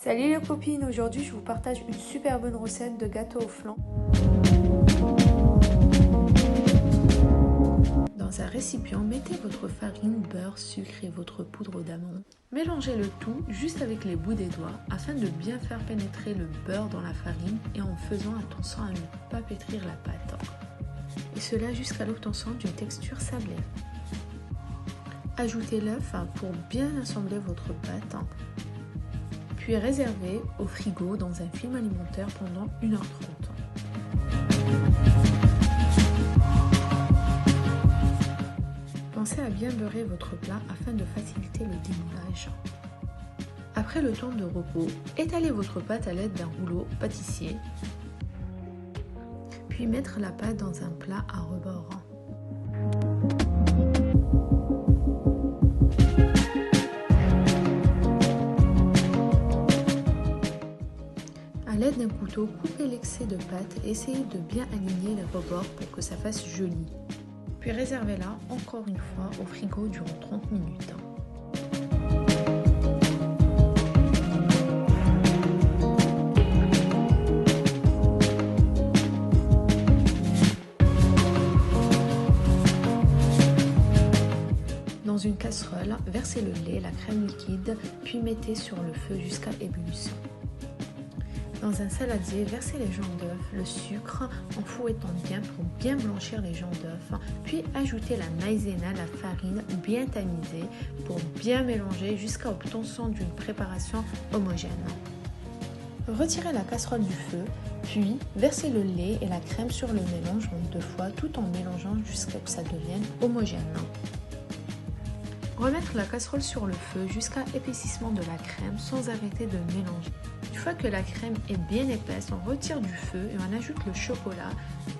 Salut les copines, aujourd'hui je vous partage une super bonne recette de gâteau au flan. Dans un récipient, mettez votre farine, beurre, sucre et votre poudre d'amande. Mélangez le tout juste avec les bouts des doigts afin de bien faire pénétrer le beurre dans la farine et en faisant attention à ne pas pétrir la pâte. Et cela jusqu'à l'obtention d'une texture sablée. Ajoutez l'œuf pour bien assembler votre pâte. Puis réservez au frigo dans un film alimentaire pendant 1h30. Pensez à bien beurrer votre plat afin de faciliter le démoulage. Après le temps de repos, étalez votre pâte à l'aide d'un rouleau pâtissier, puis mettre la pâte dans un plat à rebord. A l'aide d'un couteau, coupez l'excès de pâte et essayez de bien aligner les rebords pour que ça fasse joli. Puis réservez-la encore une fois au frigo durant 30 minutes. Dans une casserole, versez le lait, la crème liquide, puis mettez sur le feu jusqu'à ébullition. Dans un saladier, versez les jaunes d'œuf, le sucre en fouettant bien pour bien blanchir les jaunes d'œuf, puis ajoutez la maïzena, la farine bien tamisée pour bien mélanger jusqu'à l'obtention d'une préparation homogène. Retirez la casserole du feu, puis versez le lait et la crème sur le mélange en 2 fois tout en mélangeant jusqu'à ce que ça devienne homogène. Remettre la casserole sur le feu jusqu'à épaississement de la crème sans arrêter de mélanger. Une fois que la crème est bien épaisse, on retire du feu et on ajoute le chocolat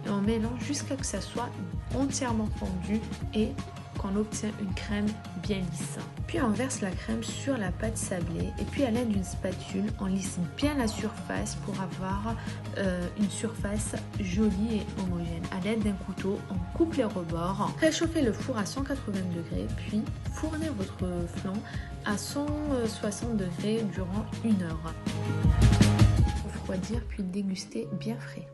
et on mélange jusqu'à ce que ça soit entièrement fondu et qu'on obtient une crème bien lisse. Puis on verse la crème sur la pâte sablée et puis à l'aide d'une spatule, on lisse bien la surface pour avoir une surface jolie et homogène. À l'aide d'un couteau, on coupe les rebords. Réchauffez le four à 180 degrés, puis fournez votre flan à 160 degrés durant 1 heure. Refroidir puis déguster bien frais.